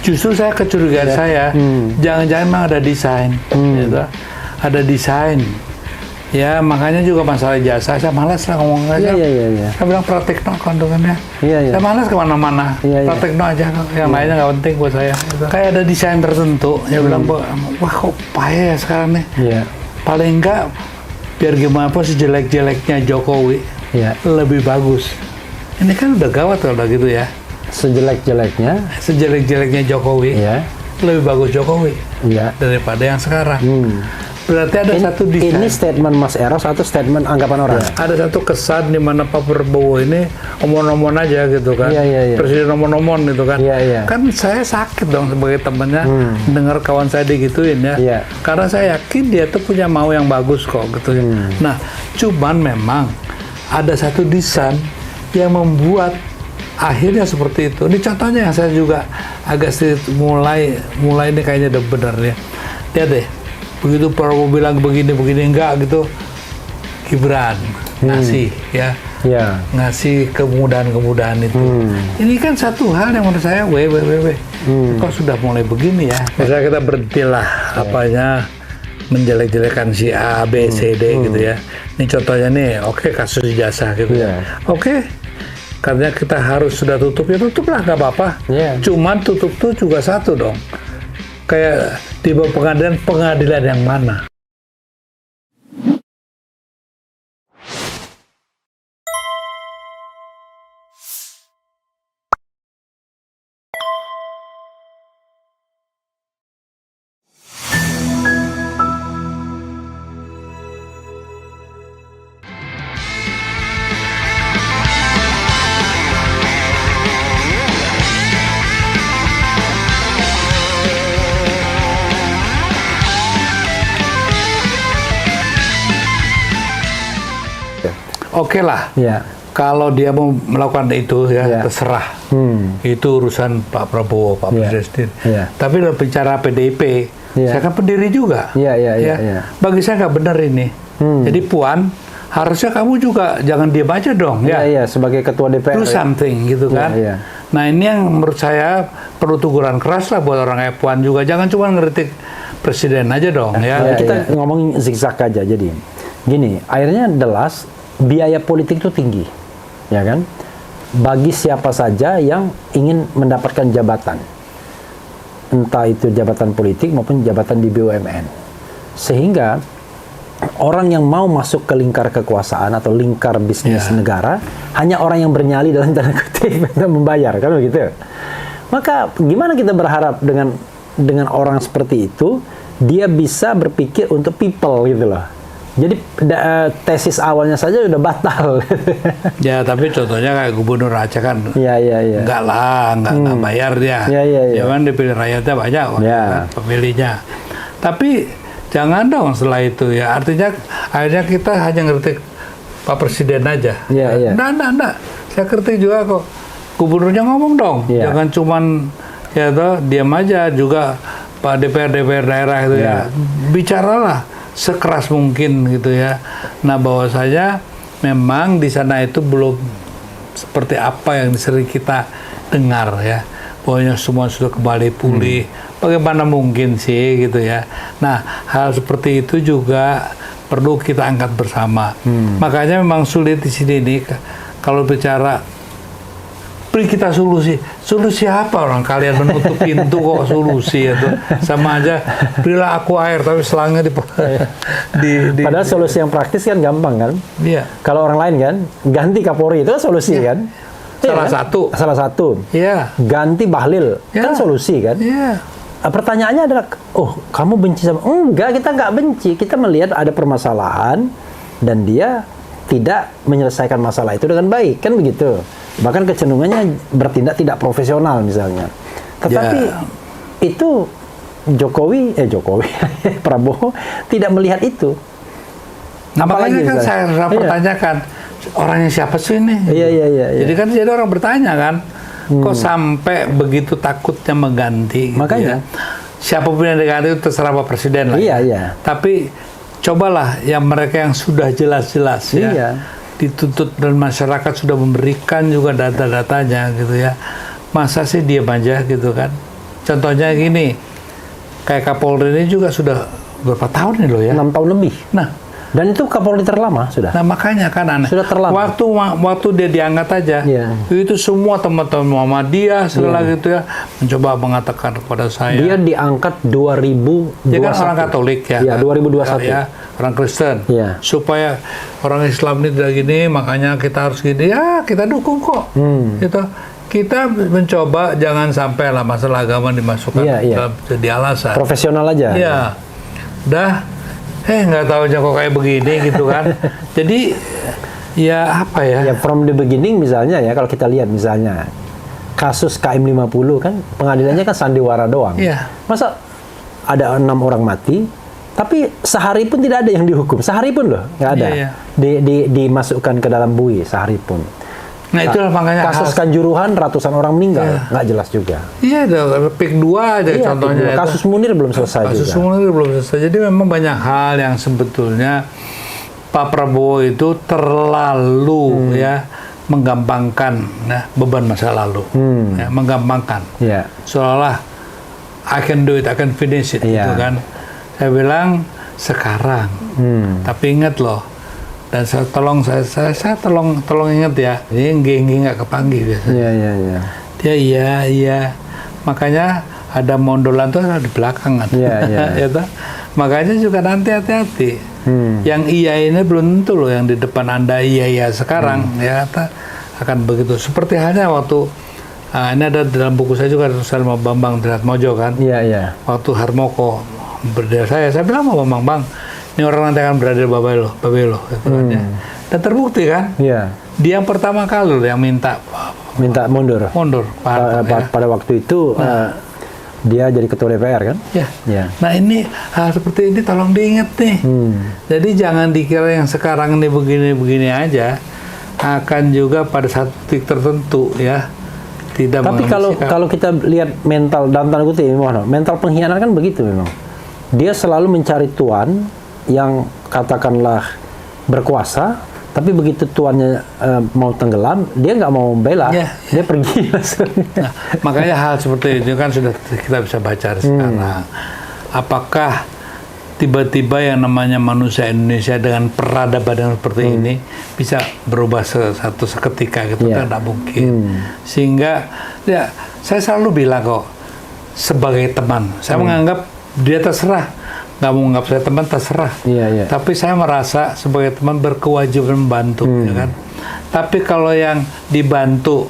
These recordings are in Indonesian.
Justru saya kecurigaan saya, jangan-jangan memang ada desain, gitu. Ada desain. Ya makanya juga masalah jasa, saya malas lah ngomong aja. Saya bilang Pratekno kandungannya. Saya malas kemana-mana. Pratekno aja, yang lainnya nggak penting buat saya. Gitu. Kayak ada desain tertentu, saya bilang, wah kok payah ya sekarang nih. Paling enggak, biar gimana pun sejelek-jeleknya Jokowi, lebih bagus. Ini kan udah gawat kalau udah gitu ya. Sejelek-jeleknya Jokowi, lebih bagus Jokowi daripada yang sekarang. Berarti ada satu desain. Ini statement Mas Eros atau statement anggapan orang? Ada satu kesan di mana Pak Prabowo ini omon-omon aja gitu kan. Presiden omon-omon gitu kan. Kan saya sakit dong sebagai temannya dengar kawan saya digituin ya. Karena saya yakin dia tuh punya mau yang bagus kok gitu ya. Nah, cuman memang ada satu desain yang membuat akhirnya seperti itu. Ini contohnya yang saya juga agak sedikit mulai ini kayaknya udah benar ya. Lihat deh. Begitu Prabowo bilang begini enggak gitu, Gibran ngasih ngasih kemudahan itu. Ini kan satu hal yang menurut saya kok sudah mulai begini ya. Misalnya kita berhentilah apanya menjelek-jelekan si A, B, C, D gitu ya. Ini contohnya nih, oke, kasus jasa gitu ya. Oke, karena kita harus sudah tutup ya tutuplah nggak apa-apa. Cuman tutup tuh juga satu dong. Kayak di bawah pengadilan yang mana? Oke lah, kalau dia mau melakukan itu ya terserah. Itu urusan Pak Prabowo, Pak Presiden. Tapi dalam bicara PDIP, saya kan pendiri juga. Bagi saya nggak benar ini. Jadi Puan, harusnya kamu juga jangan diam aja dong. Sebagai ketua DPR. Do something gitu kan. Nah ini yang menurut saya perlu teguran keras lah buat orang kayak Puan juga. Jangan cuma ngeritik Presiden aja dong. Kita ngomongin zigzag aja. Jadi gini, akhirnya jelas biaya politik itu tinggi, ya kan? Bagi siapa saja yang ingin mendapatkan jabatan, entah itu jabatan politik maupun jabatan di BUMN. Sehingga orang yang mau masuk ke lingkar kekuasaan atau lingkar bisnis negara, hanya orang yang bernyali dalam tanda kutip untuk membayar, kan begitu? Maka gimana kita berharap dengan orang seperti itu, dia bisa berpikir untuk people gitu loh. Jadi tesis awalnya saja udah batal. Ya tapi contohnya kayak Gubernur Aceh kan, enggak lah, enggak bayar dia. Ya kan dipilih rakyatnya banyak, pemilihnya. Tapi jangan dong setelah itu ya. Artinya akhirnya kita hanya ngerti Pak Presiden aja. Enggak. Saya ngerti juga kok. Gubernurnya ngomong dong. Jangan cuman diam aja, juga Pak DPR daerah itu ya. Bicaralah sekeras mungkin gitu ya. Nah bahwasanya memang di sana itu belum seperti apa yang sering kita dengar ya. Bahwanya semua sudah kembali pulih. Bagaimana mungkin sih gitu ya. Nah hal seperti itu juga perlu kita angkat bersama. Makanya memang sulit di sini nih kalau bicara beri kita solusi. Solusi apa orang kalian menutup pintu kok solusi itu? Sama aja berilah aku air tapi selangnya Padahal solusi yang praktis kan gampang kan? Kalau orang lain kan ganti Kapolri itu kan solusi kan? Salah satu. Ganti Bahlil kan solusi kan? Pertanyaannya adalah, kamu benci sama? Enggak, kita nggak benci. Kita melihat ada permasalahan dan dia tidak menyelesaikan masalah itu dengan baik, kan begitu? Bahkan kecenderungannya bertindak tidak profesional misalnya. Tetapi itu Prabowo tidak melihat itu. Nah makanya kan saya pertanyakan, orangnya siapa sih ini? Jadi kan jadi orang bertanya kan, kok sampai begitu takutnya mengganti? Makanya siapapun yang diganti itu terserah Pak Presiden lah. Tapi cobalah yang mereka yang sudah jelas-jelas dituntut dan masyarakat sudah memberikan juga data-datanya gitu ya. Masa sih diam aja gitu kan? Contohnya gini, kayak Kapolri ini juga sudah berapa tahun nih loh ya? 6 tahun lebih. Nah, dan itu Kapolri terlama sudah. Nah makanya kan aneh. Sudah terlama. Waktu dia diangkat aja, itu semua teman-teman Muhammadiyah segala gitu ya mencoba mengatakan kepada saya. Dia diangkat 2021. Dia kan orang Katolik ya. Iya, 2021. Ya, orang Kristen. Iya. Supaya orang Islam ini tidak gini, makanya kita harus gini. Ya kita dukung kok. Gitu. Kita mencoba jangan sampai lah masalah agama dimasukkan dalam jadi alasan. Profesional aja. Iya. Dah. Nggak tahu aja kok kayak begini gitu kan. Jadi ya apa ya? Ya from the beginning misalnya ya kalau kita lihat misalnya kasus KM50 kan pengadilannya kan sandiwara doang. Iya. Masa ada 6 orang mati tapi sehari pun tidak ada yang dihukum. Sehari pun loh nggak ada. Iya. Dimasukkan ke dalam bui sehari pun. Nah itulah makanya kasus Kanjuruhan ratusan orang meninggal nggak jelas juga. Iya, PIK 2 aja contohnya. Kasus Munir belum selesai kasus Munir belum selesai. Jadi memang banyak hal yang sebetulnya Pak Prabowo itu terlalu ya menggampangkan beban masa lalu, ya, menggampangkan. Seolah I can do it, I can finish it, gitu kan. Saya bilang sekarang, tapi ingat loh. Dan saya tolong ingat ya, ini nggak kepanggil biasanya. Iya. Dia iya. Makanya ada mondolan tuh ada di belakang kan. Iya. Makanya juga nanti hati-hati. Yang iya ini belum tentu loh yang di depan Anda iya sekarang ya akan begitu. Seperti halnya waktu ini ada dalam buku saya juga tulisan sama Bambang Triatmojo kan. Iya. Waktu Harmoko berdiri saya bilang sama Bang, ini orang nanti akan berada di Babelo gitu kan ya. Dan terbukti kan? Iya. Dia yang pertama kali yang minta mundur. Pada waktu itu dia jadi ketua DPR kan? Ya. Nah ini hal seperti ini tolong diingat nih. Jadi jangan dikira yang sekarang ini begini-begini aja akan juga pada satu titik tertentu ya tidak. Tapi kalau kita lihat mental dalam tanda kutip mental pengkhianat kan begitu memang. Dia selalu mencari tuan yang katakanlah berkuasa, tapi begitu tuannya mau tenggelam, dia nggak mau membela, dia pergi. Nah, makanya hal seperti itu kan sudah kita bisa baca sekarang. Apakah tiba-tiba yang namanya manusia Indonesia dengan peradaban yang seperti ini bisa berubah seketika gitu? Kan tidak mungkin. Sehingga ya saya selalu bilang kok sebagai teman, saya menganggap dia terserah. Nggak mau menganggap saya teman terserah. Tapi saya merasa sebagai teman berkewajiban membantu, ya kan. Tapi kalau yang dibantu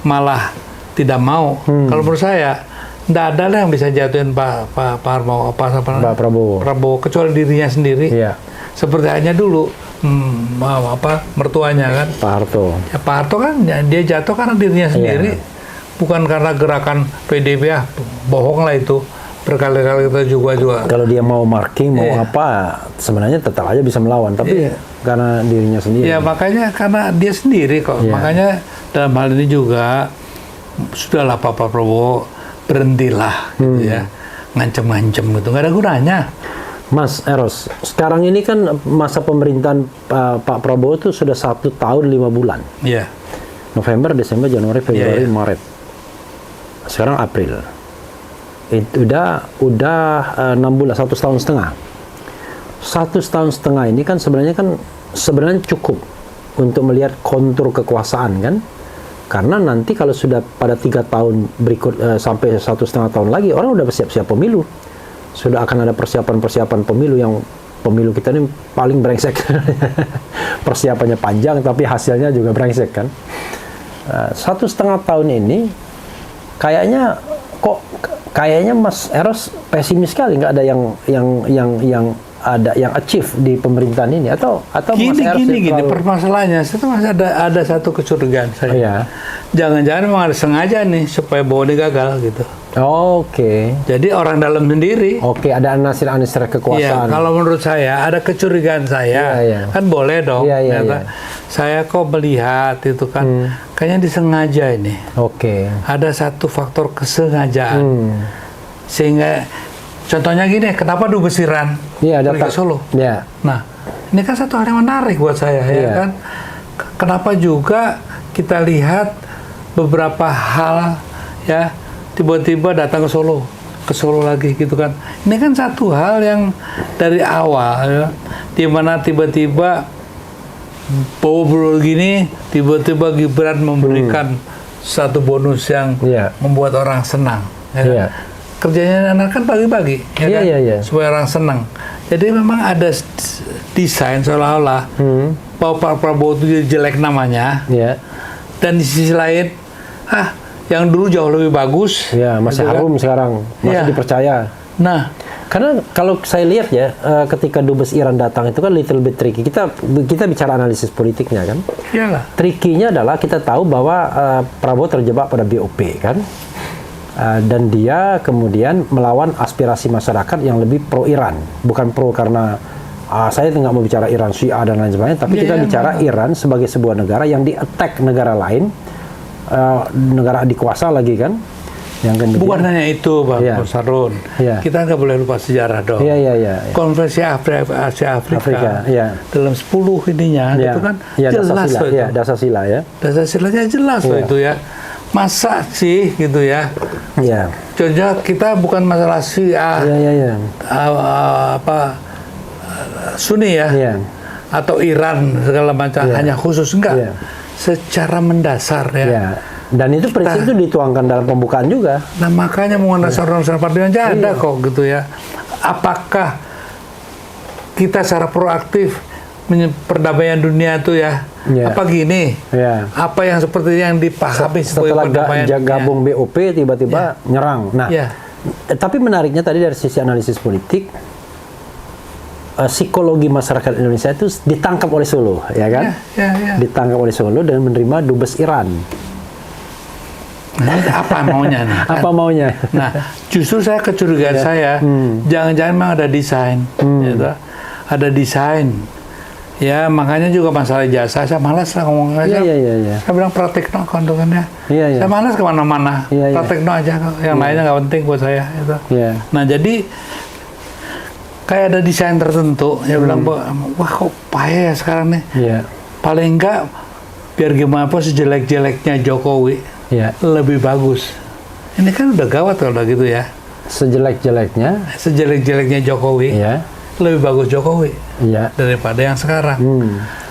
malah tidak mau, kalau menurut saya tidak ada lah yang bisa jatuhin Pak Prabowo kecuali dirinya sendiri. Seperti hanya dulu mertuanya kan. Pak Harto. Ya, Pak Harto kan dia jatuh karena dirinya sendiri, bukan karena gerakan PDIP bohong lah itu. Berkali-kali kita juga. Kalau dia mau marking, mau apa, sebenarnya tetap aja bisa melawan. Tapi karena dirinya sendiri. Ya makanya karena dia sendiri kok. Makanya dalam hal ini juga sudahlah Pak Prabowo berhentilah gitu ya, ngancem-ngancem gitu. Nggak ada gunanya. Mas Eros, sekarang ini kan masa pemerintahan Pak Prabowo itu sudah 1 tahun 5 bulan. November, Desember, Januari, Februari, Maret. Sekarang April. Itu udah 6 bulan, 1 tahun setengah. 1 tahun setengah ini kan sebenarnya cukup untuk melihat kontur kekuasaan kan, karena nanti kalau sudah pada 3 tahun berikut sampai 1,5 tahun lagi orang udah siap-siap pemilu, sudah akan ada persiapan pemilu yang pemilu kita ini paling brengsek. Persiapannya panjang tapi hasilnya juga brengsek kan. 1,5 tahun ini kayaknya Mas Eros pesimis sekali, nggak ada yang achieve di pemerintahan ini atau Mas Eros gini permasalahannya itu masih ada satu kecurigaan saya. Jangan-jangan memang ada sengaja nih supaya Bowo gagal gitu. Jadi orang dalam sendiri. Ada anasir kekuasaan. Kalau menurut saya ada kecurigaan saya. Kan boleh dong. Saya kok melihat itu kan kayaknya disengaja ini. Ada satu faktor kesengajaan. Sehingga contohnya gini, kenapa Dubesiran pergi ke Solo? Nah, ini kan satu hal yang menarik buat saya ya kan. Kenapa juga kita lihat beberapa hal ya tiba-tiba datang ke Solo lagi gitu kan. Ini kan satu hal yang dari awal ya, di mana tiba-tiba bawa gini, tiba-tiba Gibran memberikan satu bonus yang membuat orang senang. Ya kan? Kerjanya anak kan pagi-pagi, ya kan? Supaya orang senang. Jadi memang ada desain seolah-olah bahwa Pak Prabowo itu jelek namanya, dan di sisi lain, yang dulu jauh lebih bagus. Masih harum sekarang, masih dipercaya. Nah, karena kalau saya lihat ya, ketika Dubes Iran datang itu kan little bit tricky. Kita bicara analisis politiknya kan. Iyalah. Trikinya adalah kita tahu bahwa Prabowo terjebak pada BOP kan. Dan dia kemudian melawan aspirasi masyarakat yang lebih pro Iran, bukan pro karena saya nggak mau bicara Iran Syiah dan lain sebagainya, tapi kita bicara Iran sebagai sebuah negara yang di-attack negara lain, negara dikuasa lagi kan. Yang bukan hanya itu, Bang Sarun. Kita nggak boleh lupa sejarah dong. Konferensi Asia Afrika dalam 10 ininya itu kan jelas loh itu. Dasar-sila ya. Dasar-silanya jelas loh itu ya. Masa sih gitu ya? Contohnya kita bukan masalah Syiah, Sunni ya, atau Iran segala macam, hanya khusus enggak, secara mendasar ya. Dan itu prinsip itu dituangkan dalam pembukaan juga. Nah makanya mengenai dasar perdamaian ada kok gitu ya. Apakah kita secara proaktif perdamaian dunia itu apa gini? Apa yang seperti yang dipahami setelah gabung BOP tiba-tiba nyerang. Nah, tapi menariknya tadi dari sisi analisis politik, psikologi masyarakat Indonesia itu ditangkap oleh Solo, ya kan? Ditangkap oleh Solo dan menerima Dubes Iran. Nah, apa maunya nih? Apa maunya? Nah, justru saya kecurigaan saya, jangan-jangan memang ada desain, gitu. Ada desain. Ya, makanya juga masalah jasa, saya malas lah ngomong aja. Saya bilang praktekno kontungannya. Saya malas kemana-mana. Praktekno aja, yang lainnya nggak penting buat saya. Gitu. Nah, jadi kayak ada desain tertentu. Saya bilang, wah kok payah ya sekarang nih. Paling enggak, biar gimana pun sejelek-jeleknya Jokowi, lebih bagus. Ini kan udah gawat kalau udah gitu ya. Sejelek-jeleknya? Sejelek-jeleknya Jokowi. Lebih bagus Jokowi daripada yang sekarang.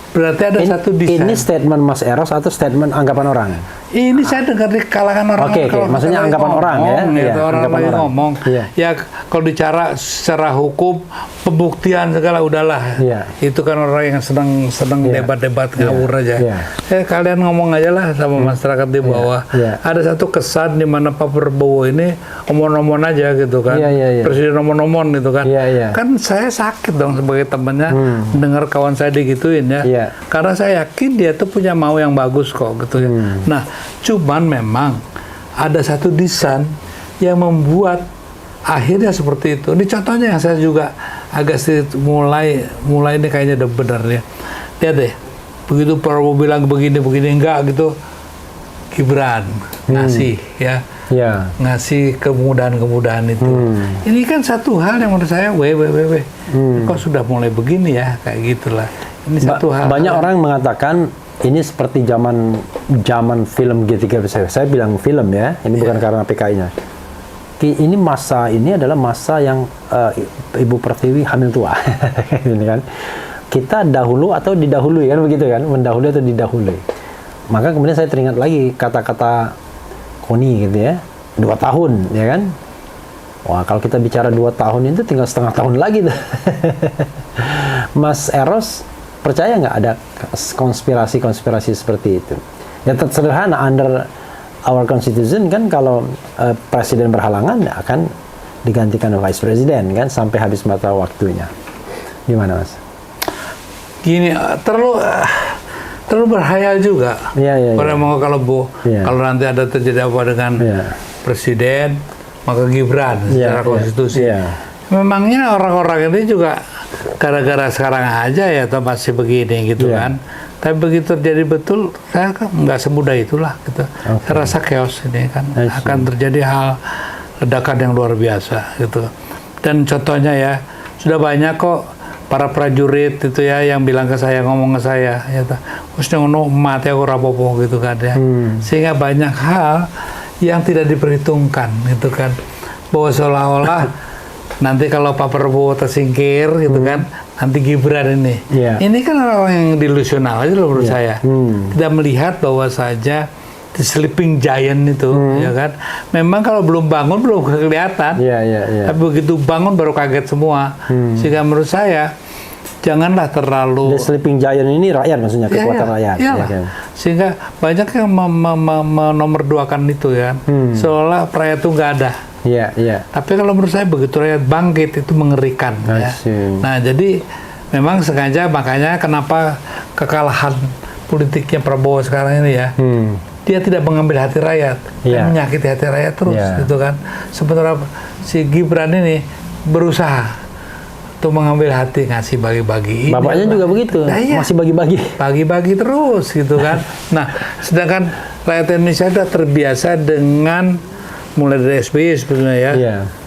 Berarti ada satu desain. Ini statement Mas Eros atau statement anggapan orang? Ini saya dengar di kalangan orang. Maksudnya anggapan orang ya? Orang lagi ngomong. Ya kalau bicara secara hukum, pembuktian segala udahlah. Itu kan orang yang sedang debat-debat ngawur aja. Kalian ngomong aja lah sama masyarakat di bawah. Ada satu kesan di mana Pak Prabowo ini omon-omon aja gitu kan. Presiden omon-omon gitu kan. Kan saya sakit dong sebagai temannya dengar kawan saya digituin ya. Karena saya yakin dia tuh punya mau yang bagus kok gitu ya. Nah, cuman memang ada satu desain yang membuat akhirnya seperti itu. Ini contohnya yang saya juga agak sedikit mulai ini kayaknya udah benar ya. Lihat deh, begitu Prabowo bilang begini enggak gitu, Gibran ngasih ngasih kemudahan itu. Ini kan satu hal yang menurut saya kok sudah mulai begini ya, kayak gitulah. Ini satu hal. Banyak orang mengatakan ini seperti zaman film G30. Saya bilang film ya, ini bukan karena PKI-nya. Ini adalah masa yang Ibu Pertiwi hamil tua. Ini kan. Kita dahulu atau didahului kan begitu kan, mendahului atau didahului. Maka kemudian saya teringat lagi kata-kata Koni gitu ya, 2 tahun ya kan. Wah, kalau kita bicara 2 tahun itu tinggal setengah tahun lagi tuh. Mas Eros percaya nggak ada konspirasi seperti itu? Ya sederhana, under our constitution kan kalau presiden berhalangan akan digantikan oleh vice president kan sampai habis masa waktunya. Gimana Mas? Gini, terlalu berhayal juga. Kalau nanti ada terjadi apa dengan presiden, maka Gibran secara konstitusi. Memangnya orang-orang ini juga gara-gara sekarang aja ya atau masih begini gitu kan. Tapi begitu terjadi betul, saya kan nggak semudah itulah gitu. Saya rasa chaos ini kan akan terjadi hal ledakan yang luar biasa gitu. Dan contohnya ya, sudah banyak kok para prajurit itu ya yang bilang ke saya, ngomong ke saya ya, mesti ngono mati aku rapopo gitu kan ya. Sehingga banyak hal yang tidak diperhitungkan gitu kan, bahwa seolah-olah nanti kalau Pak Prabowo tersingkir gitu kan, nanti Gibran ini. Ini kan orang yang delusional aja loh menurut saya. Tidak melihat bahwa saja the sleeping giant itu, ya kan. Memang kalau belum bangun belum kelihatan. Tapi begitu bangun baru kaget semua. Sehingga menurut saya janganlah terlalu. The sleeping giant ini rakyat maksudnya, kekuatan rakyat. Sehingga banyak yang menomorduakan itu ya. Seolah rakyat itu nggak ada. Tapi kalau menurut saya begitu rakyat bangkit itu mengerikan. Ya. Nah jadi memang sengaja, makanya kenapa kekalahan politiknya Prabowo sekarang ini ya, dia tidak mengambil hati rakyat, dia menyakiti hati rakyat terus, gitu kan. Sementara si Gibran ini berusaha untuk mengambil hati, ngasih bagi-bagi. Bapaknya juga begitu, masih bagi-bagi. Bagi-bagi terus, gitu kan. Nah, sedangkan rakyat Indonesia sudah terbiasa dengan mulai dari SBY sebetulnya ya,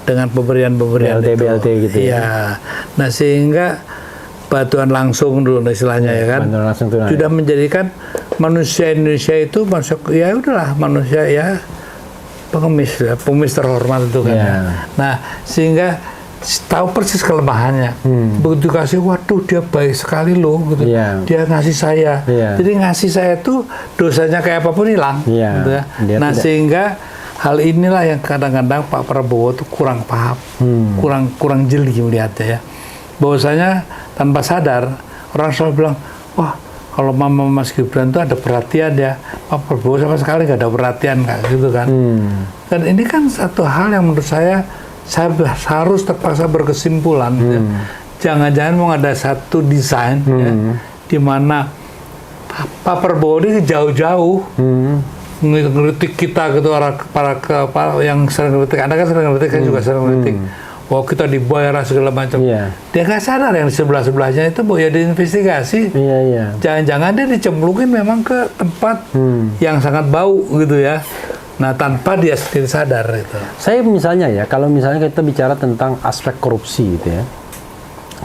dengan pemberian-pemberian BLT gitu ya. Nah sehingga bantuan langsung dulu istilahnya ya kan, sudah menjadikan manusia Indonesia itu masuk ya udahlah manusia ya pengemis terhormat itu kan. Nah sehingga tahu persis kelemahannya. Begitu kasih, waduh dia baik sekali loh gitu. Dia ngasih saya. Jadi ngasih saya tuh dosanya kayak apapun hilang. Gitu ya. Nah sehingga hal inilah yang kadang-kadang Pak Prabowo tuh kurang paham, kurang jeli melihatnya ya. Bahwasanya tanpa sadar orang selalu bilang, wah kalau Mama Mas Gibran tuh ada perhatian ya, Pak Prabowo sama sekali nggak ada perhatian kayak gitu kan. Dan ini kan satu hal yang menurut saya harus terpaksa berkesimpulan. Ya. Jangan-jangan mau ada satu desain ya, di mana Pak Prabowo ini jauh-jauh ngeritik kita gitu, para yang sering ngeritik, Anda kan sering ngeritik, saya juga sering ngeritik. Wah kita dibayar segala macam. Dia nggak sadar yang di sebelah-sebelahnya itu bahwa ya diinvestigasi. Jangan-jangan dia dicemplungin memang ke tempat yang sangat bau gitu ya. Nah tanpa dia sendiri sadar itu. Saya misalnya ya, kalau misalnya kita bicara tentang aspek korupsi gitu ya,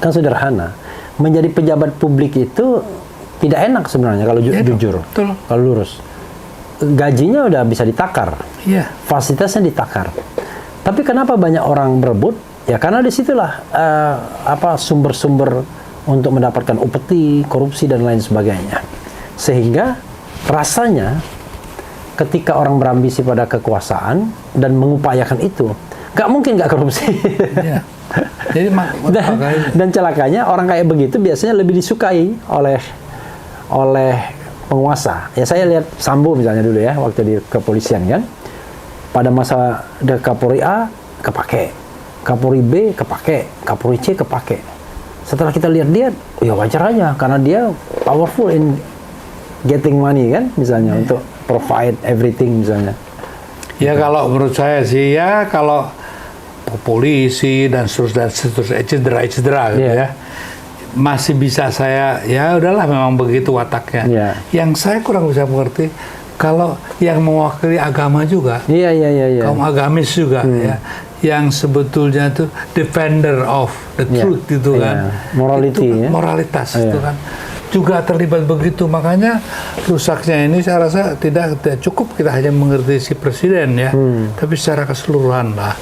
kan sederhana. Menjadi pejabat publik itu tidak enak sebenarnya kalau jujur, kalau lurus. Gajinya udah bisa ditakar, fasilitasnya ditakar. Tapi kenapa banyak orang berebut? Ya karena disitulah sumber-sumber untuk mendapatkan upeti, korupsi dan lain sebagainya. Sehingga rasanya ketika orang berambisi pada kekuasaan dan mengupayakan itu, nggak mungkin nggak korupsi. Jadi dan celakanya orang kayak begitu biasanya lebih disukai oleh penguasa. Ya saya lihat Sambo misalnya dulu ya, waktu di kepolisian kan, pada masa Kapolri A kepake, Kapolri B kepake, Kapolri C kepake. Setelah kita lihat ya wajar aja karena dia powerful in getting money kan, misalnya untuk provide everything misalnya. Ya kalau menurut saya sih ya, kalau polisi dan seterusnya etc. gitu ya, masih bisa saya, ya udahlah memang begitu wataknya. Yang saya kurang bisa mengerti kalau yang mewakili agama juga, kaum agamis juga ya, yang sebetulnya itu defender of the truth gitu kan, morality, itu, moralitas itu kan juga terlibat begitu. Makanya rusaknya ini saya rasa tidak cukup kita hanya mengerti si presiden ya, tapi secara keseluruhan lah,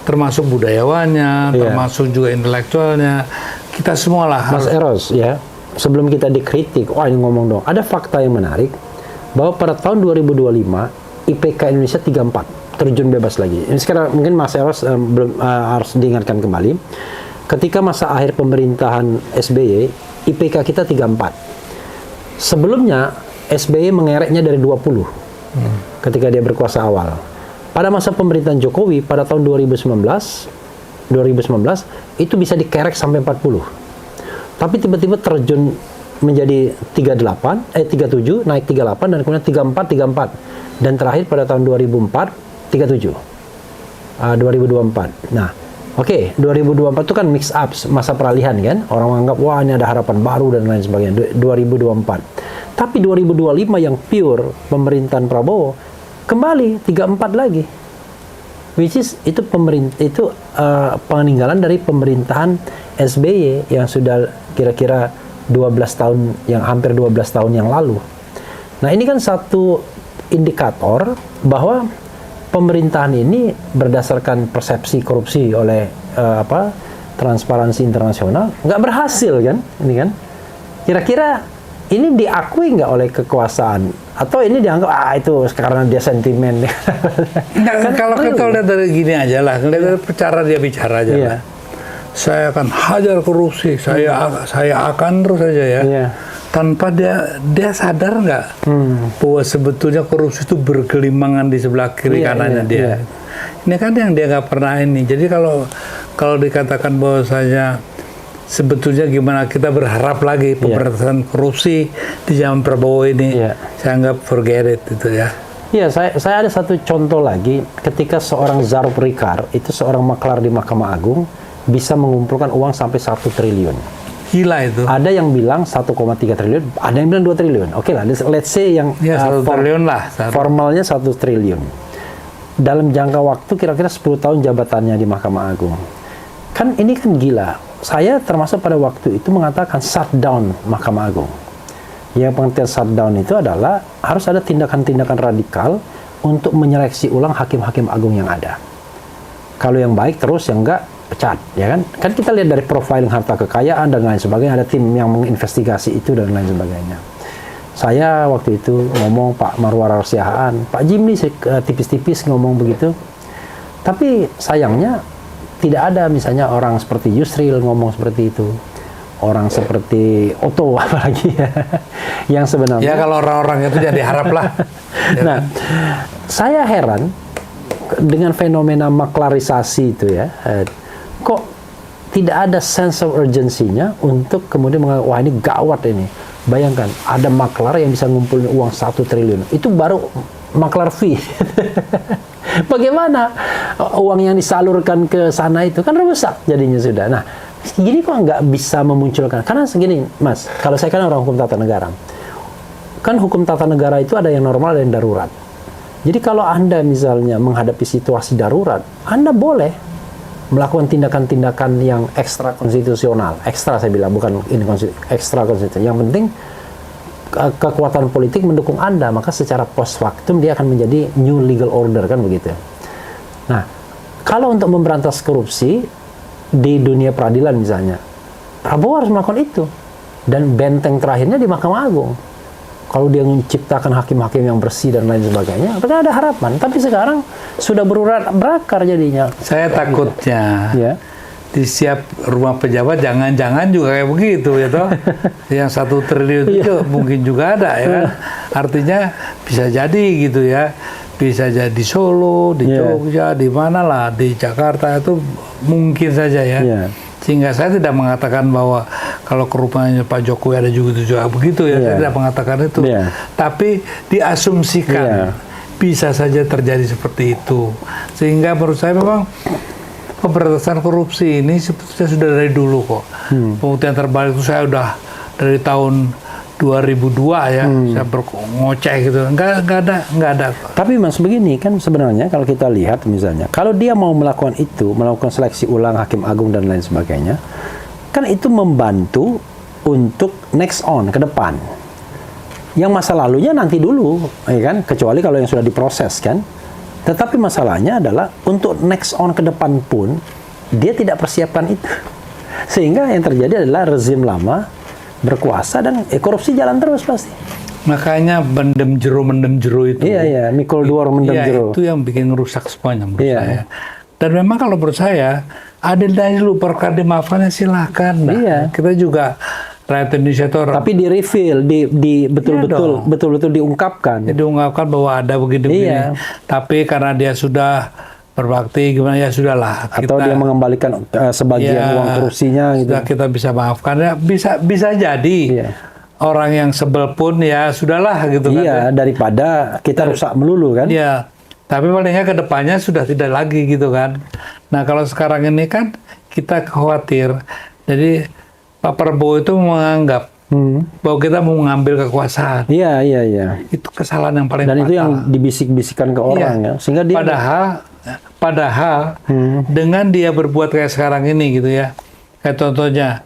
termasuk budayawannya, termasuk juga intelektualnya. Kita semua lah. Mas Eros ya, sebelum kita dikritik, ini ngomong dong, ada fakta yang menarik bahwa pada tahun 2025 IPK Indonesia 34, terjun bebas lagi. Ini sekarang mungkin Mas Eros belum harus diingatkan kembali. Ketika masa akhir pemerintahan SBY, IPK kita 34. Sebelumnya SBY mengereknya dari 20 ketika dia berkuasa awal. Pada masa pemerintahan Jokowi pada tahun 2019 itu bisa dikerek sampai 40. Tapi tiba-tiba terjun menjadi 37, naik 38 dan kemudian 34 dan terakhir pada tahun 2004 37. 2024. Nah, oke, 2024 itu kan mix up, masa peralihan kan. Orang menganggap wah ini ada harapan baru dan lain sebagainya. 2024. Tapi 2025 yang pure pemerintahan Prabowo kembali 34 lagi. Which is itu peninggalan dari pemerintahan SBY yang sudah kira-kira 12 tahun, yang hampir 12 tahun yang lalu. Nah, ini kan satu indikator bahwa pemerintahan ini berdasarkan persepsi korupsi oleh Transparansi Internasional nggak berhasil kan, ini kan? Kira-kira ini diakui nggak oleh kekuasaan atau ini dianggap itu karena dia sentimen? Kan, kalau kita lihat dari gini aja lah, lihat dari cara dia bicara aja lah. Saya akan hajar korupsi, saya akan terus saja ya. Tanpa dia sadar nggak bahwa sebetulnya korupsi itu bergelimangan di sebelah kiri kanannya dia. Ini kan yang dia nggak pernah ini. Jadi kalau dikatakan bahwasanya sebetulnya gimana kita berharap lagi pemberantasan korupsi di zaman Prabowo ini, saya anggap forget it itu ya. Iya, saya ada satu contoh lagi ketika seorang Zarub Rikar itu seorang maklar di Mahkamah Agung bisa mengumpulkan uang sampai 1 triliun. Gila itu. Ada yang bilang 1,3 triliun, ada yang bilang 2 triliun. Oke lah, let's say yang 1 triliun lah. Formalnya 1 triliun. Dalam jangka waktu kira-kira 10 tahun jabatannya di Mahkamah Agung. Kan ini kan gila. Saya termasuk pada waktu itu mengatakan shutdown Mahkamah Agung. Yang pengertian shutdown itu adalah harus ada tindakan-tindakan radikal untuk menyeleksi ulang hakim-hakim agung yang ada. Kalau yang baik terus, yang enggak pecat, ya kan? Kan kita lihat dari profiling harta kekayaan dan lain sebagainya, ada tim yang menginvestigasi itu dan lain sebagainya. Saya waktu itu ngomong Pak Marwar Siahaan, Pak Jimli tipis-tipis ngomong begitu. Tapi sayangnya tidak ada misalnya orang seperti Yusril ngomong seperti itu. Orang seperti Otto apalagi ya, yang sebenarnya. Ya kalau orang-orang itu jadi harap lah. Nah, saya heran dengan fenomena maklarisasi itu ya. Kok tidak ada sense of urgency-nya untuk kemudian mengatakan, wah ini gawat ini. Bayangkan, ada maklar yang bisa ngumpulin uang 1 triliun. Itu baru maklar fee. Bagaimana uang yang disalurkan ke sana itu kan rusak jadinya sudah. Nah, gini kok nggak bisa memunculkan? Karena segini, Mas, kalau saya kan orang hukum tata negara. Kan hukum tata negara itu ada yang normal dan darurat. Jadi kalau Anda misalnya menghadapi situasi darurat, Anda boleh melakukan tindakan-tindakan yang ekstra konstitusional. Ekstra saya bilang, bukan ini ekstra konstitusional. Yang penting kekuatan politik mendukung Anda, maka secara post factum dia akan menjadi new legal order, kan begitu. Nah, kalau untuk memberantas korupsi di dunia peradilan misalnya, Prabowo harus melakukan itu. Dan benteng terakhirnya di Mahkamah Agung. Kalau dia menciptakan hakim-hakim yang bersih dan lain sebagainya, apakah ada harapan? Tapi sekarang sudah berakar jadinya. Saya takutnya di setiap rumah pejabat jangan-jangan juga kayak begitu ya toh. Yang 1 triliun itu mungkin juga ada ya kan. Artinya bisa jadi gitu ya. Bisa jadi di Solo, di Jogja, di mana lah, di Jakarta itu mungkin saja ya. Sehingga saya tidak mengatakan bahwa kalau kerupanya Pak Jokowi ada juga begitu ya, saya tidak mengatakan itu. Tapi diasumsikan bisa saja terjadi seperti itu. Sehingga menurut saya memang pemberantasan korupsi ini sebetulnya sudah dari dulu kok. Pembuktian terbalik itu saya udah dari tahun 2002 ya, saya ngoceh gitu, nggak ada. Tapi Mas begini kan sebenarnya kalau kita lihat misalnya, kalau dia mau melakukan itu, melakukan seleksi ulang hakim agung dan lain sebagainya, kan itu membantu untuk next on ke depan. Yang masa lalunya nanti dulu, ya kan? Kecuali kalau yang sudah diproses kan. Tetapi masalahnya adalah untuk next on ke depan pun dia tidak persiapkan itu, sehingga yang terjadi adalah rezim lama berkuasa dan korupsi jalan terus pasti. Makanya mendem jero itu. Iya, mikul duor mendem jero. Itu yang bikin rusak semuanya menurut saya. Dan memang kalau menurut saya, adil dan dulu perkara dimaafkan silahkan. Nah, kita juga rakyat Indonesia itu tapi di reveal, betul-betul diungkapkan. Diungkapkan bahwa ada begini-begini. Tapi karena dia sudah berbakti gimana ya sudahlah, atau dia mengembalikan sebagian uang korupsinya gitu. Kita bisa maafkan ya, bisa jadi orang yang sebel pun ya sudahlah gitu kan. Daripada kita rusak melulu kan. Iya. Tapi palingnya ke depannya sudah tidak lagi gitu kan. Nah, kalau sekarang ini kan kita khawatir. Jadi Pak Prabowo itu menganggap bahwa kita mau mengambil kekuasaan. Iya. Itu kesalahan yang paling fatal. Dan itu yang dibisik-bisikan ke orang ya. Sehingga dia Padahal dengan dia berbuat kayak sekarang ini gitu ya. Kayak contohnya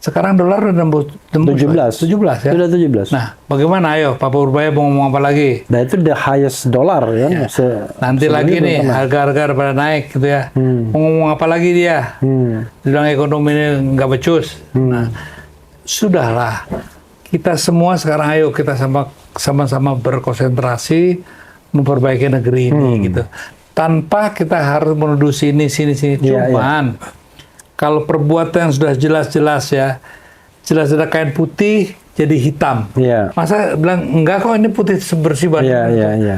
Sekarang dolar udah nembus 17 ya. Sudah 17. Nah, bagaimana ayo Pak Purbaya mau ngomong apa lagi? Nah, itu the highest dollar ya. Nanti lagi nih harga-harga pada naik gitu ya. Mau ngomong apa lagi dia? Bilang ekonomi ini nggak becus. Nah, sudahlah. Kita semua sekarang ayo kita sama-sama berkonsentrasi memperbaiki negeri ini gitu. Tanpa kita harus menuduh sini. Cuman kalau perbuatan yang sudah jelas-jelas ya, jelas ada kain putih jadi hitam. Masa bilang enggak kok ini putih bersih banget.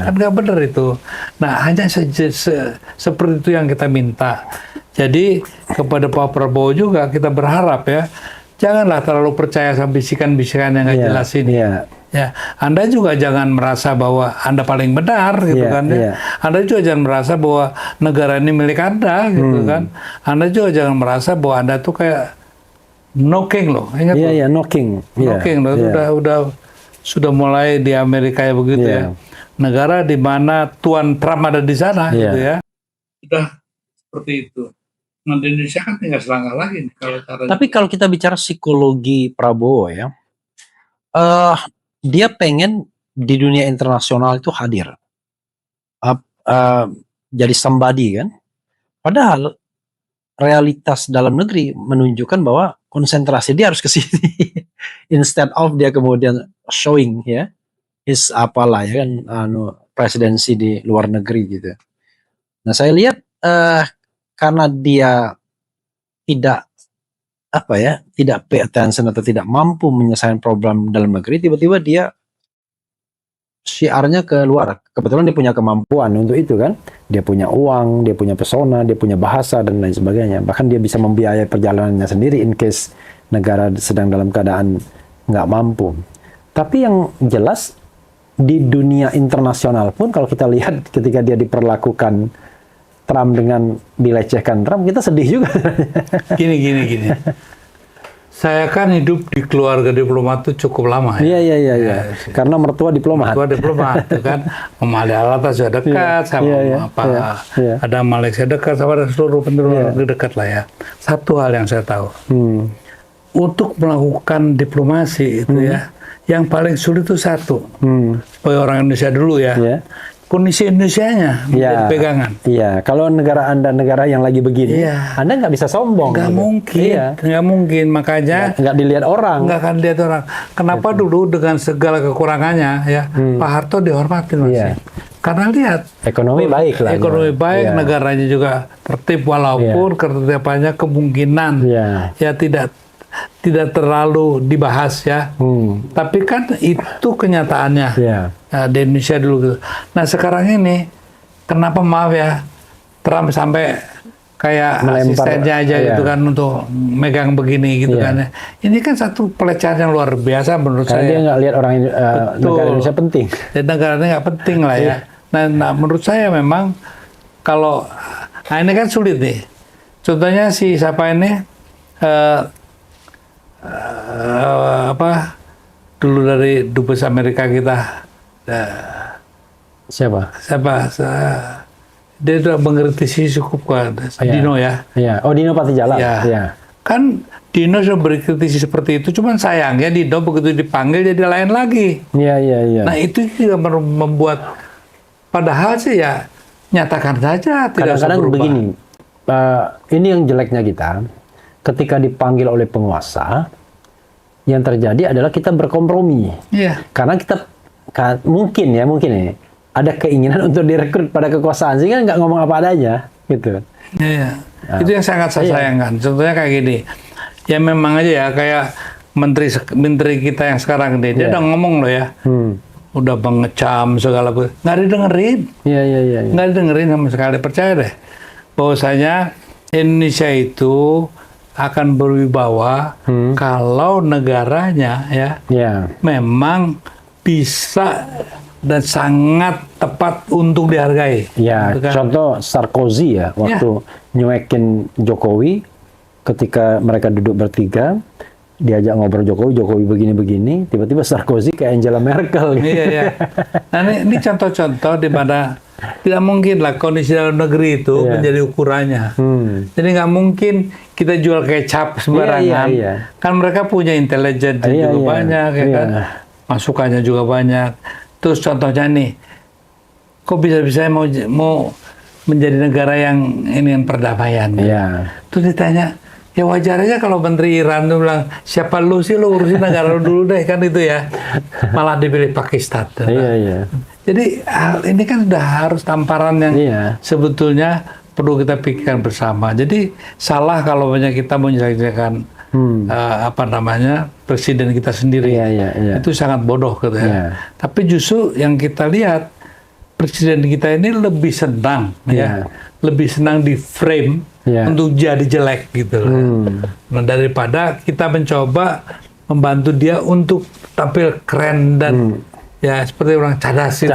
Kan nggak benar itu. Nah hanya seperti itu yang kita minta. Jadi kepada Pak Prabowo juga kita berharap ya, janganlah terlalu percaya sama bisikan-bisikan yang nggak jelas ini. Ya, Anda juga jangan merasa bahwa Anda paling benar gitu kan ya. Anda juga jangan merasa bahwa negara ini milik Anda gitu kan. Anda juga jangan merasa bahwa Anda tuh kayak knocking loh. Ingat loh. Knocking. Knocking loh. Sudah mulai di Amerika ya begitu ya. Negara di mana Tuan Trump ada di sana gitu ya. Sudah seperti itu. Nah, di Indonesia kan tinggal selangkah lagi nih kalau caranya. Tapi kalau kita bicara psikologi Prabowo ya, dia pengen di dunia internasional itu hadir, jadi somebody kan. Padahal realitas dalam negeri menunjukkan bahwa konsentrasi dia harus ke sini, instead of dia kemudian showing ya, his apalah ya kan, presidensi di luar negeri gitu. Nah saya lihat karena dia tidak tidak pay attention atau tidak mampu menyelesaikan problem dalam negeri, tiba-tiba dia syiarnya ke luar. Kebetulan dia punya kemampuan untuk itu kan. Dia punya uang, dia punya pesona, dia punya bahasa dan lain sebagainya. Bahkan dia bisa membiayai perjalanannya sendiri in case negara sedang dalam keadaan nggak mampu. Tapi yang jelas di dunia internasional pun kalau kita lihat ketika dia diperlakukan Trump dengan dilecehkan Trump, kita sedih juga. Gini. Saya kan hidup di keluarga diplomat itu cukup lama ya. Iya. Karena mertua diplomat. Mertua diplomat itu kan, Mama Alata sudah dekat sama ada Malaysia dekat sama seluruh penduduk dekat lah ya. Satu hal yang saya tahu, untuk melakukan diplomasi itu ya, yang paling sulit itu satu, supaya orang Indonesia dulu ya. Kondisi Indonesianya menjadi pegangan. Iya, kalau negara Anda negara yang lagi begini, Anda nggak bisa sombong. Nggak mungkin, nggak mungkin. Makanya nggak dilihat orang. Nggak akan dilihat orang. Kenapa dulu dengan segala kekurangannya ya, Pak Harto dihormatin masih. Karena lihat ekonomi baik lah. Ekonomi baik, negaranya juga tertib walaupun ketertibannya kemungkinan ya tidak terlalu dibahas ya. Tapi kan itu kenyataannya di Indonesia dulu gitu. Nah sekarang ini kenapa maaf ya Trump sampai kayak asistennya aja gitu kan untuk megang begini gitu kan ya. Ini kan satu pelecehan yang luar biasa menurut saya. Dia nggak lihat orang negara Indonesia penting. Dan negaranya nggak penting lah ya. Nah menurut saya memang kalau ini kan sulit nih. Contohnya si siapa ini dulu dari dubes Amerika kita siapa dia sudah mengkritisi cukup kan Dino ya. Dino Patijala kan Dino sudah berkritisi seperti itu, cuman sayangnya Dino begitu dipanggil jadi lain lagi. Nah itu juga membuat padahal sih ya nyatakan saja tidak kadang-kadang begini, ini yang jeleknya kita. Ketika dipanggil oleh penguasa, yang terjadi adalah kita berkompromi. Karena kita mungkin ada keinginan untuk direkrut pada kekuasaan, sehingga nggak ngomong apa adanya, gitu. Itu yang sangat saya sayangkan. Contohnya kayak gini, ya memang aja ya kayak menteri kita yang sekarang ini, dia udah ngomong loh ya, udah mengecam segala pun, nggak didengerin. Nggak didengerin sama sekali. Percaya deh, bahwasanya Indonesia itu akan berwibawa kalau negaranya memang bisa dan sangat tepat untuk dihargai. Contoh Sarkozy waktu nyuekin Jokowi ketika mereka duduk bertiga, diajak ngobrol Jokowi begini-begini, tiba-tiba Sarkozy kayak Angela Merkel. Iya, iya. Nah, ini contoh-contoh di mana tidak mungkin lah kondisi dalam negeri itu menjadi ukurannya. Jadi nggak mungkin kita jual kecap sembarangan. Kan mereka punya intelijen juga banyak, ya kan? Masukannya juga banyak. Terus contohnya nih, kok bisa-bisa mau menjadi negara yang ini perdamaian? Terus ditanya, ya wajar aja kalau Menteri Iran tuh bilang, siapa lu sih, lu urusin negara lu dulu deh, kan itu ya. Malah dipilih Pakistan. Jadi ini kan sudah harus tamparan yang sebetulnya perlu kita pikirkan bersama. Jadi salah kalau banyak kita menyelesaikan presiden kita sendiri. Itu sangat bodoh gitu ya. Tapi justru yang kita lihat, presiden kita ini lebih senang lebih senang di frame untuk jadi jelek gitu loh. Nah, daripada kita mencoba membantu dia untuk tampil keren dan ya seperti orang cadas itu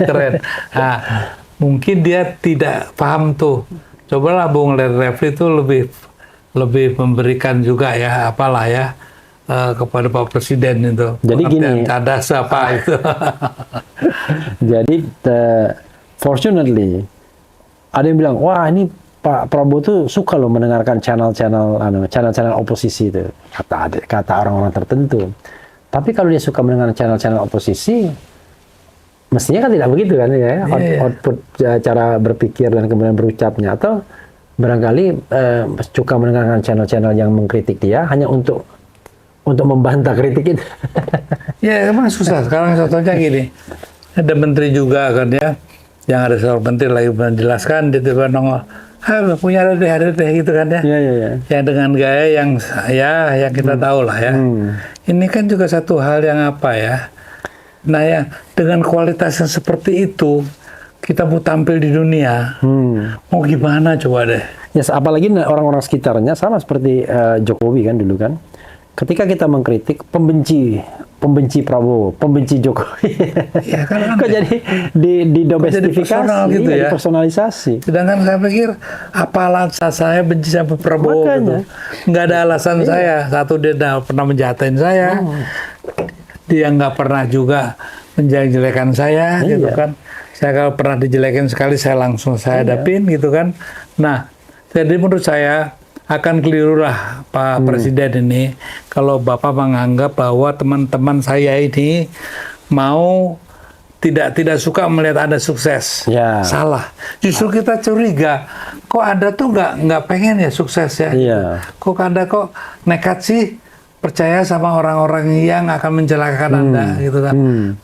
keren. Nah, mungkin dia tidak paham tuh. Cobalah Bung Refli itu lebih memberikan juga ya apalah ya kepada Pak Presiden itu. Jadi gini, cadas apa itu. Jadi fortunately ada yang bilang, wah ini Pak Prabowo tuh suka loh mendengarkan channel-channel oposisi itu, kata orang-orang tertentu. Tapi kalau dia suka mendengar channel-channel oposisi, mestinya kan tidak begitu kan ya, output cara berpikir dan kemudian berucapnya, atau barangkali suka mendengarkan channel-channel yang mengkritik dia hanya untuk membantah kritik itu. Ya emang susah. Sekarang contohnya gini, ada menteri juga kan ya, yang ada seorang menteri lagi menjelaskan, dia tiba nongol, punya ada deh gitu kan ya. Yang dengan gaya yang kita tahu lah ya. Ini kan juga satu hal yang apa ya. Nah ya, dengan kualitas yang seperti itu, kita mau tampil di dunia, mau gimana coba deh. Ya, apalagi orang-orang sekitarnya sama seperti Jokowi kan dulu kan. Ketika kita mengkritik pembenci Prabowo, pembenci Jokowi, ya kan kok jadi didomestifikasi, gitu ya, dipersonalisasi. Sedangkan saya pikir apa alasan saya benci sama Prabowo? Gitu. Nggak ada alasan saya. Satu, dia nggak pernah menjahatin saya, dia nggak pernah juga menjelek-jelekan saya, gitu kan. Saya kalau pernah dijelekin sekali, saya langsung hadapin, gitu kan. Nah, jadi menurut saya akan kelirulah Pak Presiden ini kalau Bapak menganggap bahwa teman-teman saya ini mau tidak suka melihat Anda sukses. Salah. Justru kita curiga, kok Anda tuh nggak pengen ya sukses ya? Kok Anda kok nekat sih percaya sama orang-orang yang akan mencelakakan Anda gitu kan?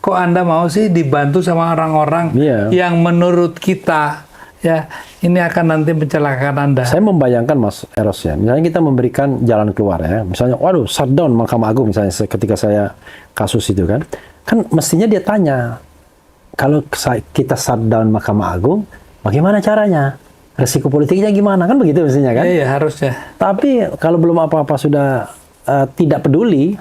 Kok Anda mau sih dibantu sama orang-orang yang menurut kita ya ini akan nanti mencelakakan Anda. Saya membayangkan Mas Eros ya, misalnya kita memberikan jalan keluar ya, misalnya waduh shutdown Mahkamah Agung misalnya ketika saya kasus itu kan mestinya dia tanya, kalau kita shutdown Mahkamah Agung bagaimana caranya, resiko politiknya gimana, kan begitu mestinya kan? Iya harusnya. Tapi kalau belum apa-apa sudah tidak peduli,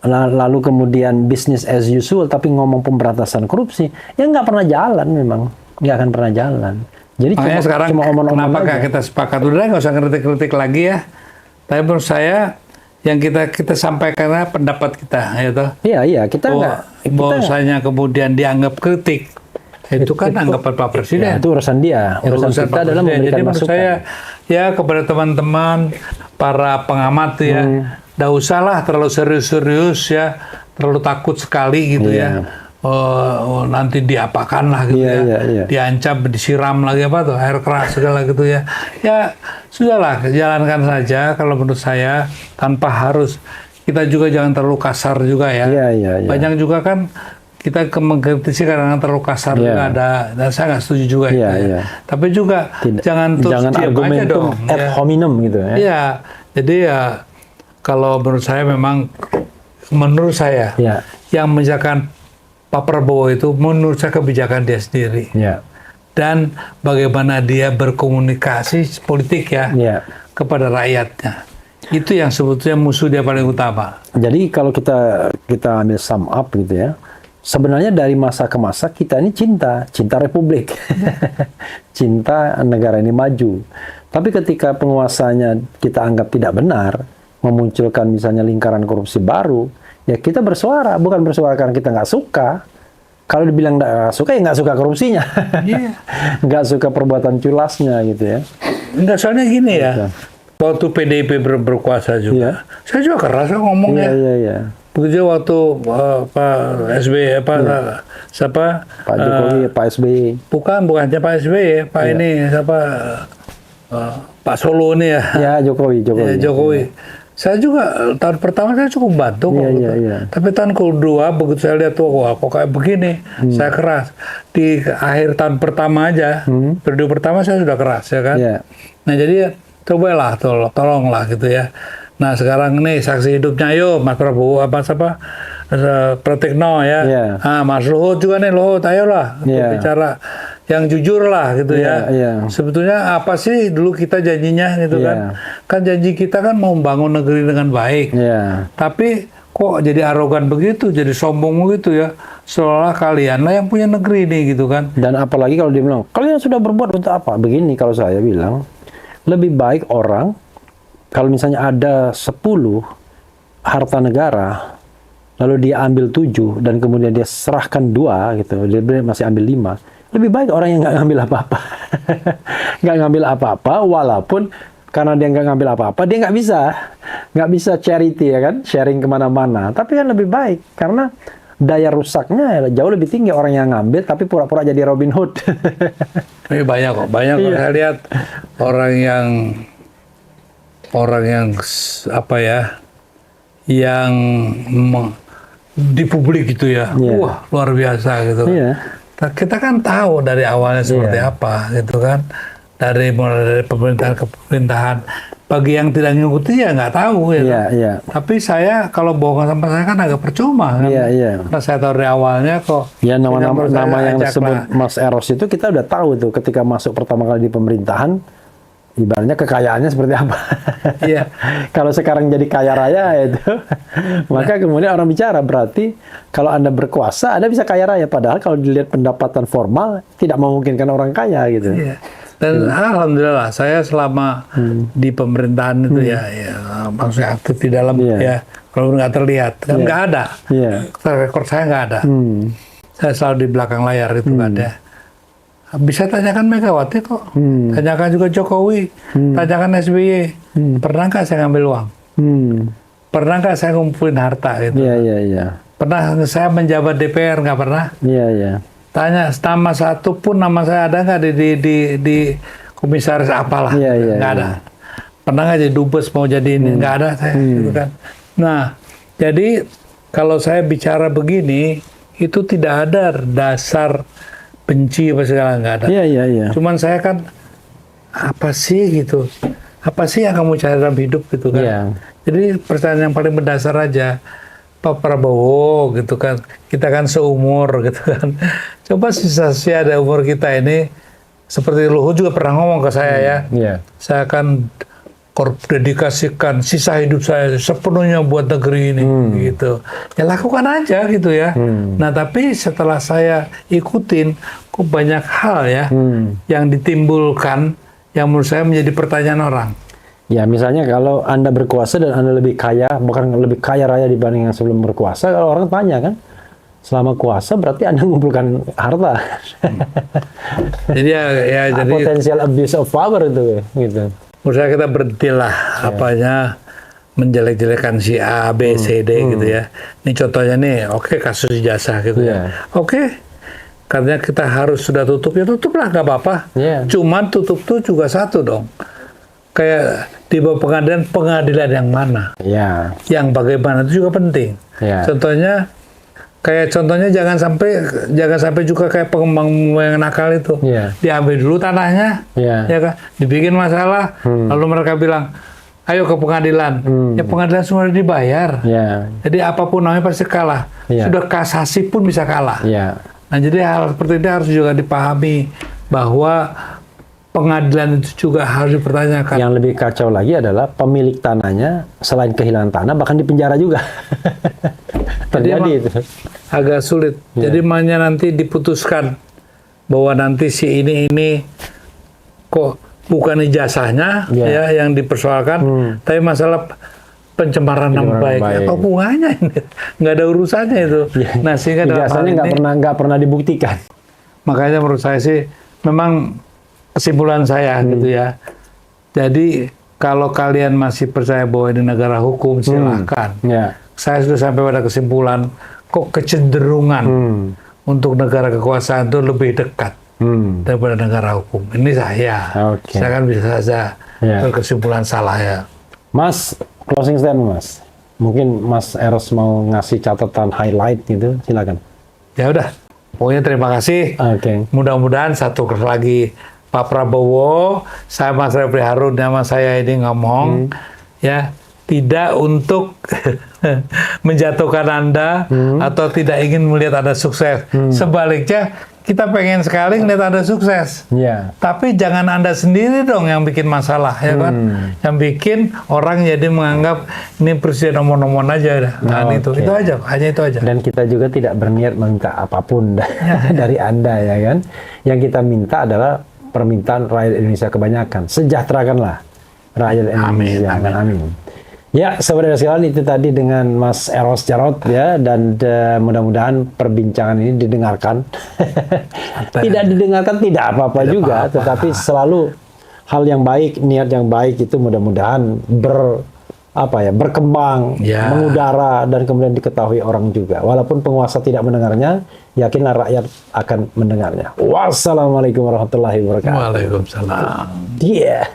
lalu kemudian business as usual tapi ngomong pemberantasan korupsi, ya nggak pernah jalan, memang nggak akan pernah jalan. Jadi makanya sekarang cuma kenapa kita sepakat udah nggak usah kritik lagi ya. Tapi menurut saya yang kita sampaikan pendapat kita, gitu. Iya kita nggak. Bahwasanya kemudian dianggap kritik, itu kan anggapan Pak Presiden. Ya, itu urusan dia. Urusan kita adalah memberikan masukan. Jadi menurut saya ya kepada teman-teman para pengamat ya, nggak usahlah terlalu serius ya, terlalu takut sekali gitu ya. Nanti diapakan lah gitu diancam, disiram lagi apa tuh air keras segala gitu ya. Ya sudahlah, jalankan saja kalau menurut saya, tanpa harus kita juga jangan terlalu kasar juga ya. Banyak juga kan kita mengkritisi karena terlalu kasar juga ada, dan saya nggak setuju juga itu ya. Tapi juga jangan argumen aja dong ad hominem gitu ya. Iya, jadi ya kalau menurut saya memang yang menjaga Pak Prabowo itu menurut saya kebijakan dia sendiri. Dan bagaimana dia berkomunikasi politik kepada rakyatnya. Itu yang sebetulnya musuh dia paling utama. Jadi kalau kita ambil sum up gitu ya, sebenarnya dari masa ke masa kita ini cinta republik. Cinta negara ini maju. Tapi ketika penguasanya kita anggap tidak benar, memunculkan misalnya lingkaran korupsi baru, ya kita bersuara, bukan bersuara karena kita nggak suka. Kalau dibilang nggak suka, ya nggak suka korupsinya. Yeah. Nggak suka perbuatan culasnya gitu ya. Nggak, soalnya gini ya, waktu PDIP berkuasa juga, saya juga keras ngomongnya. Begitu waktu Pak SBY, siapa? Pak Jokowi, Pak SBY. Bukannya Pak SBY, Pak ini siapa? Pak Solo ini ya. Ya, Jokowi. Ya, Jokowi. Saya juga tahun pertama saya cukup bantu kok. Tapi tahun kedua begitu saya lihat tuh, wah kok kayak begini, saya keras. Di akhir tahun pertama aja, periode pertama saya sudah keras ya kan. Nah jadi cobalah, tolonglah gitu ya. Nah sekarang nih saksi hidupnya, ayo Mas Prabowo siapa? Pratikno ya. Ah Mas Luhut juga nih, Luhut, ayolah bicara yang jujur lah gitu ya. Sebetulnya apa sih dulu kita janjinya gitu kan? Kan janji kita kan mau membangun negeri dengan baik. Tapi kok jadi arogan begitu, jadi sombong begitu ya. Seolah kalian lah yang punya negeri ini gitu kan. Dan apalagi kalau dia bilang, kalian sudah berbuat untuk apa? Begini kalau saya bilang, lebih baik orang kalau misalnya ada 10 harta negara, lalu dia ambil 7 dan kemudian dia serahkan 2 gitu, dia masih ambil 5. Lebih baik orang yang nggak ngambil apa-apa. Nggak ngambil apa-apa, walaupun karena dia nggak ngambil apa-apa, dia nggak bisa charity ya kan, sharing kemana-mana. Tapi kan lebih baik, karena daya rusaknya jauh lebih tinggi orang yang ngambil, tapi pura-pura jadi Robin Hood. Ini banyak kok, saya lihat orang yang apa ya, yang di publik gitu ya, wah luar biasa gitu. Kita kan tahu dari awalnya seperti apa gitu kan, mulai dari pemerintahan ke pemerintahan. Bagi yang tidak ngikuti ya nggak tahu ya. Tapi saya kalau bohong sama saya kan agak percuma kan. Karena saya tahu dari awalnya kok. Ya nama yang disebut Mas Eros itu kita udah tahu tuh ketika masuk pertama kali di pemerintahan. Ibaratnya kekayaannya seperti apa. Kalau sekarang jadi kaya raya itu, maka kemudian orang bicara berarti kalau Anda berkuasa, Anda bisa kaya raya. Padahal kalau dilihat pendapatan formal, tidak memungkinkan orang kaya gitu. Dan alhamdulillah saya selama di pemerintahan itu ya maksudnya aktif di dalam ya, kalau nggak terlihat kan nggak ada. Rekor saya nggak ada. Saya selalu di belakang layar itu nggak ada. Bisa tanyakan Megawati kok, tanyakan juga Jokowi, tanyakan SBY, pernah nggak saya ngambil uang? Pernah nggak saya ngumpulin harta gitu? Pernah saya menjabat DPR, nggak pernah? Tanya nama satu pun nama saya ada nggak di komisaris apalah? Nggak ada. Pernah nggak jadi dubes mau jadi ini? Nggak ada saya, gitu kan. Nah, jadi kalau saya bicara begini, itu tidak ada dasar benci apa segala, nggak ada. Cuman saya kan apa sih gitu, apa sih yang kamu cari dalam hidup gitu kan. Jadi pertanyaan yang paling mendasar aja, Pak Prabowo gitu kan, kita kan seumur gitu kan. Coba sisa-sisa ada umur kita ini, seperti Luhut juga pernah ngomong ke saya saya akan dedikasikan sisa hidup saya sepenuhnya buat negeri ini gitu. Ya lakukan aja gitu ya. Nah tapi setelah saya ikutin, kok banyak hal ya yang ditimbulkan yang menurut saya menjadi pertanyaan orang. Ya misalnya kalau Anda berkuasa dan Anda lebih kaya, bahkan lebih kaya raya dibanding yang sebelum berkuasa, kalau orang tanya kan, selama kuasa berarti Anda mengumpulkan harta. Jadi jadi potensial abuse of power itu gitu. Menurut saya kita berhentilah apanya menjelek-jelekan si A, B, C, D gitu ya. Ini contohnya nih, oke kasus ijazah gitu ya. Oke, karena kita harus sudah tutup, ya tutuplah nggak apa-apa. Cuman tutup tuh juga satu dong. Kayak di bawah pengadilan yang mana? Yang bagaimana itu juga penting. Contohnya jangan sampai juga kayak pengembang yang nakal itu diambil dulu tanahnya, ya kan, dibikin masalah, lalu mereka bilang ayo ke pengadilan, ya pengadilan semua dibayar, jadi apapun namanya pasti kalah, sudah kasasi pun bisa kalah. Nah jadi hal seperti ini harus juga dipahami bahwa pengadilan itu juga harus dipertanyakan. Yang lebih kacau lagi adalah pemilik tanahnya selain kehilangan tanah bahkan dipenjara juga. Terjadi itu. Agak sulit. Jadi makanya nanti diputuskan bahwa nanti si ini kok bukan ijazahnya ya yang dipersoalkan, tapi masalah pencemaran nama baik. Apa hubungannya ini? Nggak ada urusannya itu. Nah, sehingga biasanya nggak pernah dibuktikan. Makanya menurut saya sih, memang kesimpulan saya gitu ya. Jadi kalau kalian masih percaya bahwa ini negara hukum, silahkan. Saya sudah sampai pada kesimpulan, kok kecenderungan untuk negara kekuasaan itu lebih dekat daripada negara hukum. Ini saya. Saya kan bisa saja berkesimpulan salah ya. Mas, closing statement Mas. Mungkin Mas Eros mau ngasih catatan highlight gitu, silakan. Ya udah, pokoknya terima kasih. Mudah-mudahan satu lagi Pak Prabowo, saya Mas Refli Harun, nama saya ini ngomong, ya tidak untuk menjatuhkan Anda atau tidak ingin melihat Anda sukses. Sebaliknya, kita pengen sekali ngelihat Anda sukses. Tapi jangan Anda sendiri dong yang bikin masalah, ya kan? Yang bikin orang jadi menganggap ini presiden nomor-nomor aja. Nah, itu aja, hanya itu aja. Dan kita juga tidak berniat meminta apapun dari Anda, ya kan? Yang kita minta adalah permintaan rakyat Indonesia kebanyakan. Sejahterakanlah rakyat Indonesia. Amin. Ya, saudara sekalian, itu tadi dengan Mas Eros Djarot ya, dan mudah-mudahan perbincangan ini didengarkan. Tidak didengarkan tidak apa-apa juga, tetapi selalu hal yang baik, niat yang baik itu mudah-mudahan berkembang, mengudara, dan kemudian diketahui orang juga. Walaupun penguasa tidak mendengarnya, yakinlah rakyat akan mendengarnya. Wassalamualaikum warahmatullahi wabarakatuh. Waalaikumsalam. Iya.